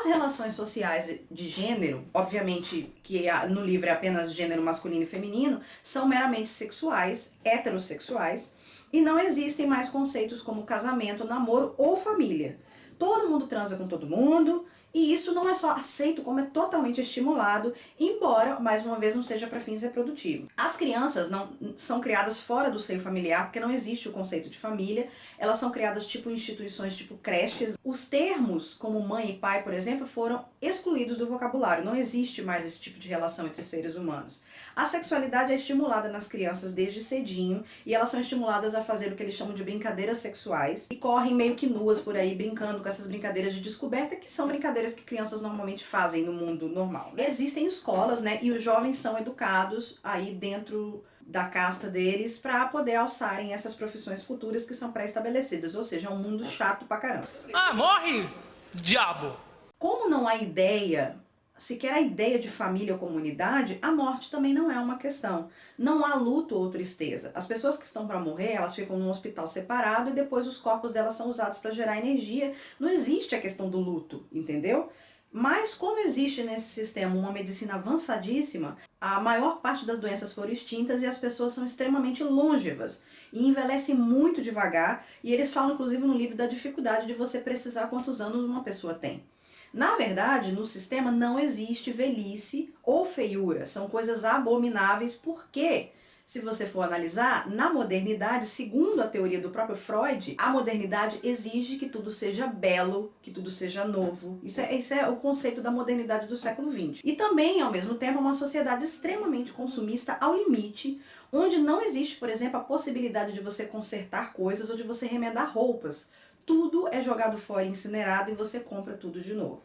relações sociais de gênero, obviamente que no livro é apenas gênero masculino e feminino, são meramente sexuais, heterossexuais, e não existem mais conceitos como casamento, namoro ou família. Todo mundo transa com todo mundo, e isso não é só aceito, como é totalmente estimulado, embora, mais uma vez, não seja para fins reprodutivos. As crianças não são criadas fora do seio familiar, porque não existe o conceito de família, elas são criadas tipo instituições, tipo creches. Os termos, como mãe e pai, por exemplo, foram excluídos do vocabulário, não existe mais esse tipo de relação entre seres humanos. A sexualidade é estimulada nas crianças desde cedinho, e elas são estimuladas a fazer o que eles chamam de brincadeiras sexuais, e correm meio que nuas por aí, brincando com essas brincadeiras de descoberta, que são brincadeiras que crianças normalmente fazem no mundo normal, né? Existem escolas, né, e os jovens são educados aí dentro da casta deles para poder alçarem essas profissões futuras que são pré-estabelecidas, ou seja, é um mundo chato pra caramba. Ah, morre, diabo! Como não há ideia, sequer a ideia de família ou comunidade, a morte também não é uma questão. Não há luto ou tristeza. As pessoas que estão para morrer, elas ficam num hospital separado e depois os corpos delas são usados para gerar energia. Não existe a questão do luto, entendeu? Mas como existe nesse sistema uma medicina avançadíssima, a maior parte das doenças foram extintas e as pessoas são extremamente longevas e envelhecem muito devagar, e eles falam inclusive no livro da dificuldade de você precisar quantos anos uma pessoa tem. Na verdade, no sistema não existe velhice ou feiura, são coisas abomináveis, porque, se você for analisar, na modernidade, segundo a teoria do próprio Freud, a modernidade exige que tudo seja belo, que tudo seja novo. Isso é o conceito da modernidade do século XX. E também, ao mesmo tempo, uma sociedade extremamente consumista ao limite, onde não existe, por exemplo, a possibilidade de você consertar coisas ou de você remendar roupas. Tudo é jogado fora e incinerado e você compra tudo de novo.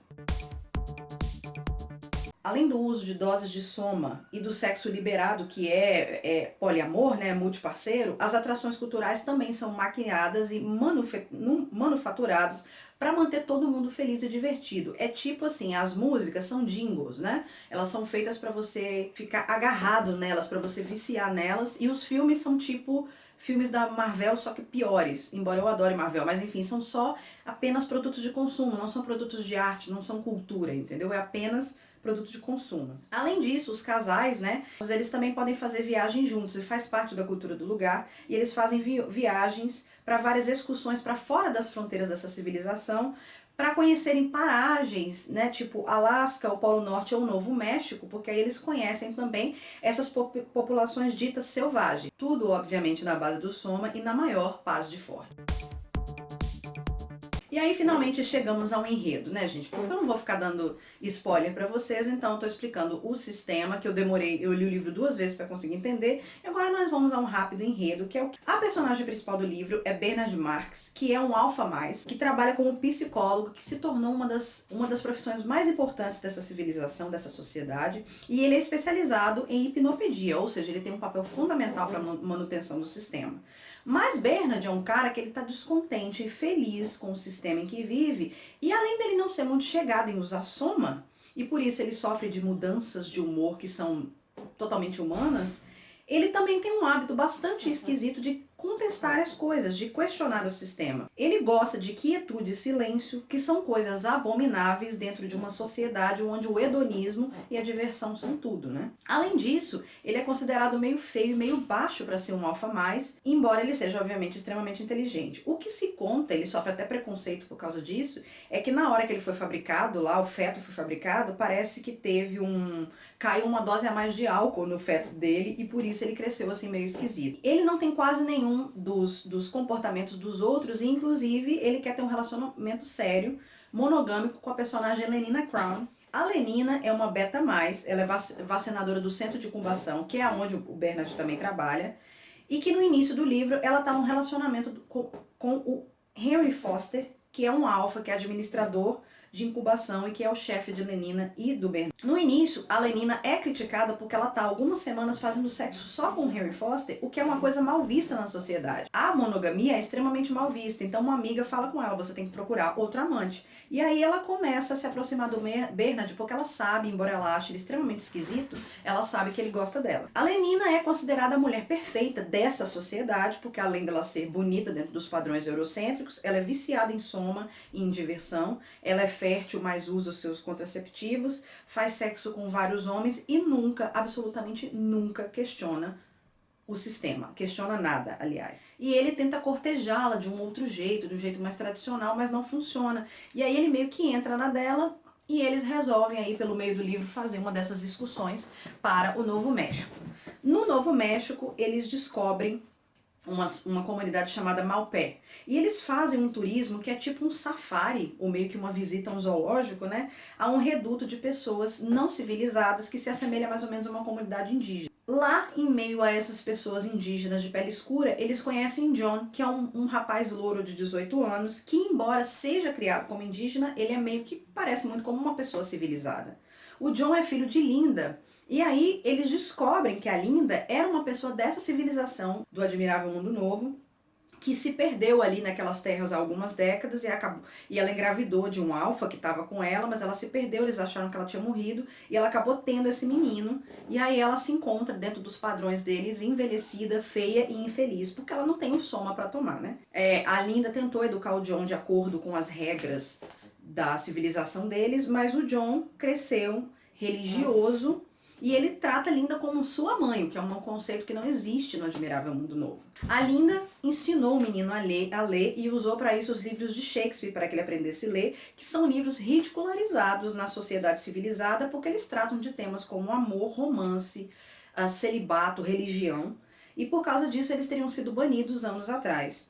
Além do uso de doses de soma e do sexo liberado, que é poliamor, né, multiparceiro, as atrações culturais também são maquiadas e manufaturadas para manter todo mundo feliz e divertido. É tipo assim, as músicas são jingles, né? Elas são feitas para você ficar agarrado nelas, para você viciar nelas, e os filmes são tipo filmes da Marvel, só que piores, embora eu adore Marvel, mas enfim, são só apenas produtos de consumo, não são produtos de arte, não são cultura, entendeu? É apenas produto de consumo. Além disso, os casais, né, eles também podem fazer viagens juntos, e faz parte da cultura do lugar, e eles fazem viagens para várias excursões para fora das fronteiras dessa civilização, para conhecerem paragens, né, tipo Alasca, o Polo Norte ou o Novo México, porque aí eles conhecem também essas populações ditas selvagens. Tudo, obviamente, na base do soma e na maior paz de Ford. E aí finalmente chegamos ao enredo, né, gente? Porque eu não vou ficar dando spoiler pra vocês, então eu tô explicando o sistema, que eu li o livro 2 vezes pra conseguir entender, e agora nós vamos a um rápido enredo, que é o que... A personagem principal do livro é Bernard Marx, que é um alfa mais, que trabalha como psicólogo, que se tornou uma das profissões mais importantes dessa civilização, dessa sociedade, e ele é especializado em hipnopedia, ou seja, ele tem um papel fundamental para a manutenção do sistema. Mas Bernard é um cara que ele tá descontente e feliz com o sistema em que vive, e além dele não ser muito chegado em usar soma, e por isso ele sofre de mudanças de humor que são totalmente humanas, ele também tem um hábito bastante esquisito de contestar as coisas, de questionar o sistema. Ele gosta de quietude e silêncio, que são coisas abomináveis dentro de uma sociedade onde o hedonismo e a diversão são tudo, né? Além disso, ele é considerado meio feio e meio baixo para ser um alfa mais, embora ele seja obviamente extremamente inteligente. O que se conta, ele sofre até preconceito por causa disso, é que na hora que ele foi fabricado, lá o feto foi fabricado, parece que caiu uma dose a mais de álcool no feto dele, e por isso ele cresceu assim meio esquisito. Ele não tem quase nenhum dos comportamentos dos outros, e inclusive ele quer ter um relacionamento sério, monogâmico, com a personagem Lenina Crown. A Lenina é uma beta mais, ela é vacinadora do centro de incubação, que é onde o Bernard também trabalha, e que no início do livro ela está num relacionamento com o Henry Foster, que é um alfa, que é administrador de incubação e que é o chefe de Lenina e do Bernard. No início, a Lenina é criticada porque ela tá algumas semanas fazendo sexo só com o Henry Foster, o que é uma coisa mal vista na sociedade. A monogamia é extremamente mal vista, então uma amiga fala com ela, você tem que procurar outro amante. E aí ela começa a se aproximar do Bernard, porque ela sabe, embora ela ache ele extremamente esquisito, ela sabe que ele gosta dela. A Lenina é considerada a mulher perfeita dessa sociedade, porque além dela ser bonita dentro dos padrões eurocêntricos, ela é viciada em soma e em diversão, ela é fértil, mas usa os seus contraceptivos, faz sexo com vários homens e nunca, absolutamente nunca questiona o sistema, questiona nada, aliás. E ele tenta cortejá-la de um outro jeito, de um jeito mais tradicional, mas não funciona. E aí ele meio que entra na dela e eles resolvem aí, pelo meio do livro, fazer uma dessas discussões para o Novo México. No Novo México, eles descobrem uma comunidade chamada Malpé. E eles fazem um turismo que é tipo um safari, ou meio que uma visita a um zoológico, né? A um reduto de pessoas não civilizadas que se assemelha mais ou menos a uma comunidade indígena. Lá, em meio a essas pessoas indígenas de pele escura, eles conhecem John, que é um rapaz louro de 18 anos, que embora seja criado como indígena, ele é meio que parece muito como uma pessoa civilizada. O John é filho de Linda, e aí eles descobrem que a Linda era uma pessoa dessa civilização do Admirável Mundo Novo, que se perdeu ali naquelas terras há algumas décadas e ela engravidou de um alfa que estava com ela, mas ela se perdeu, eles acharam que ela tinha morrido e ela acabou tendo esse menino, e aí ela se encontra dentro dos padrões deles, envelhecida, feia e infeliz, porque ela não tem o soma para tomar, né? A Linda tentou educar o John de acordo com as regras da civilização deles, mas o John cresceu religioso e ele trata a Linda como sua mãe, o que é um conceito que não existe no Admirável Mundo Novo. A Linda ensinou o menino a ler e usou para isso os livros de Shakespeare para que ele aprendesse a ler, que são livros ridicularizados na sociedade civilizada porque eles tratam de temas como amor, romance, celibato, religião, e por causa disso eles teriam sido banidos anos atrás.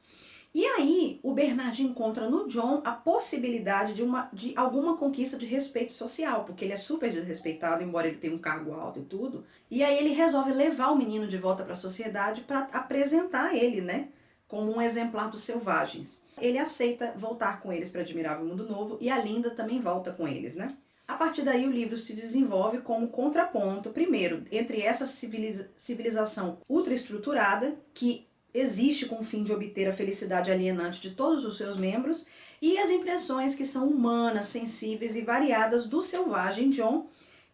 E aí, o Bernard encontra no John a possibilidade de alguma conquista de respeito social, porque ele é super desrespeitado, embora ele tenha um cargo alto e tudo. E aí ele resolve levar o menino de volta para a sociedade para apresentar ele, né, como um exemplar dos selvagens. Ele aceita voltar com eles para Admirável Mundo Novo e a Linda também volta com eles, né? A partir daí o livro se desenvolve como contraponto, primeiro, entre essa civilização ultraestruturada, que existe com o fim de obter a felicidade alienante de todos os seus membros, e as impressões que são humanas, sensíveis e variadas do selvagem John,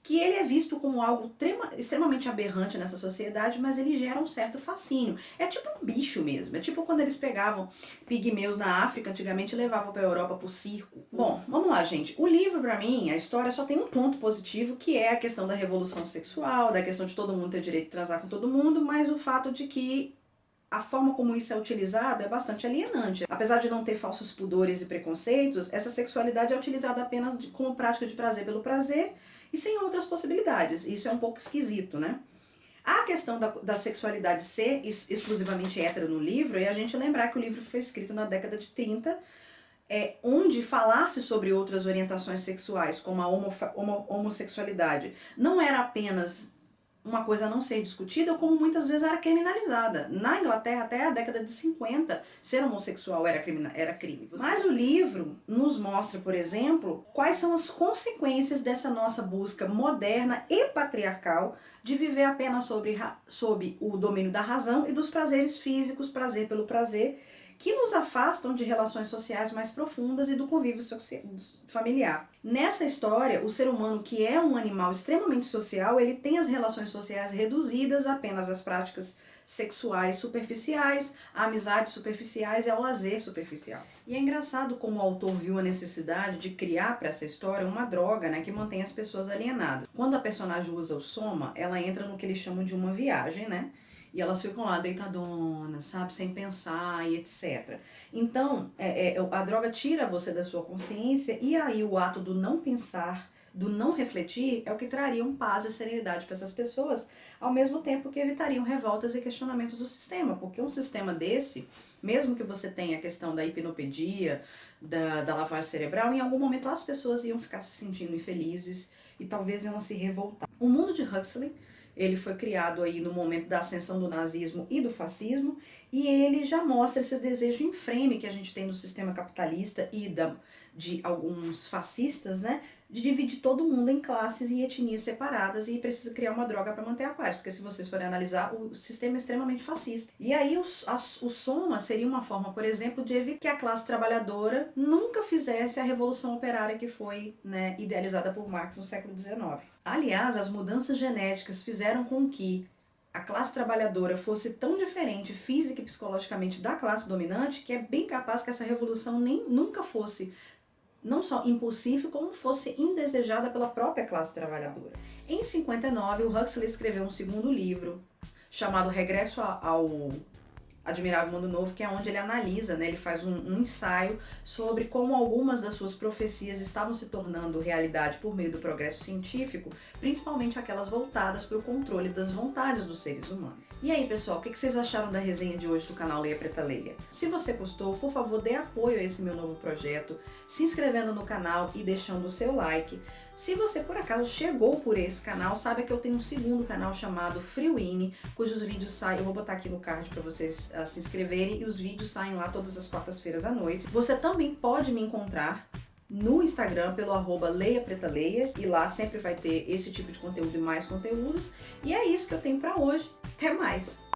que ele é visto como algo extremamente aberrante nessa sociedade, mas ele gera um certo fascínio. É tipo um bicho mesmo, é tipo quando eles pegavam pigmeus na África antigamente e levavam para a Europa pro circo. Bom, vamos lá, gente. O livro, para mim, a história só tem um ponto positivo, que é a questão da revolução sexual, da questão de todo mundo ter direito de transar com todo mundo, mas o fato de que a forma como isso é utilizado é bastante alienante. Apesar de não ter falsos pudores e preconceitos, essa sexualidade é utilizada apenas como prática de prazer pelo prazer e sem outras possibilidades. Isso é um pouco esquisito, né? A questão da sexualidade ser exclusivamente hétero no livro é a gente lembrar que o livro foi escrito na década de 30, onde falar-se sobre outras orientações sexuais, como a homossexualidade, não era apenas uma coisa a não ser discutida, como muitas vezes era criminalizada. Na Inglaterra, até a década de 50, ser homossexual era crime. Mas o livro nos mostra, por exemplo, quais são as consequências dessa nossa busca moderna e patriarcal de viver apenas sob o domínio da razão e dos prazeres físicos, prazer pelo prazer, que nos afastam de relações sociais mais profundas e do convívio familiar. Nessa história, o ser humano, que é um animal extremamente social, ele tem as relações sociais reduzidas apenas às práticas sexuais superficiais, a amizades superficiais e ao lazer superficial. E é engraçado como o autor viu a necessidade de criar para essa história uma droga, né, que mantém as pessoas alienadas. Quando a personagem usa o soma, ela entra no que eles chamam de uma viagem, né? E elas ficam lá deitadonas, sabe, sem pensar e etc. Então, a droga tira você da sua consciência e aí o ato do não pensar, do não refletir, é o que traria paz e serenidade para essas pessoas, ao mesmo tempo que evitariam revoltas e questionamentos do sistema. Porque um sistema desse, mesmo que você tenha a questão da hipnopedia, da lavagem cerebral, em algum momento as pessoas iam ficar se sentindo infelizes e talvez iam se revoltar. O mundo de Huxley, ele foi criado aí no momento da ascensão do nazismo e do fascismo, e ele já mostra esse desejo inframe que a gente tem do sistema capitalista e de alguns fascistas, né, de dividir todo mundo em classes e etnias separadas, e precisa criar uma droga para manter a paz, porque se vocês forem analisar, o sistema é extremamente fascista. E aí o soma seria uma forma, por exemplo, de evitar que a classe trabalhadora nunca fizesse a revolução operária que foi, né, idealizada por Marx no século XIX. Aliás, as mudanças genéticas fizeram com que a classe trabalhadora fosse tão diferente física e psicologicamente da classe dominante que é bem capaz que essa revolução nunca fosse não só impossível, como fosse indesejada pela própria classe trabalhadora. Em 59, o Huxley escreveu um segundo livro, chamado Regresso ao Admirável Mundo Novo, que é onde ele analisa, né, ele faz um ensaio sobre como algumas das suas profecias estavam se tornando realidade por meio do progresso científico, principalmente aquelas voltadas para o controle das vontades dos seres humanos. E aí, pessoal, o que vocês acharam da resenha de hoje do canal Leia Preta Leia? Se você gostou, por favor, dê apoio a esse meu novo projeto, se inscrevendo no canal e deixando o seu like. Se você por acaso chegou por esse canal, saiba que eu tenho um segundo canal chamado Freewin, cujos vídeos saem, eu vou botar aqui no card para vocês se inscreverem, e os vídeos saem lá todas as quartas-feiras à noite. Você também pode me encontrar no Instagram pelo @leiapretaleia, e lá sempre vai ter esse tipo de conteúdo e mais conteúdos. E é isso que eu tenho para hoje. Até mais!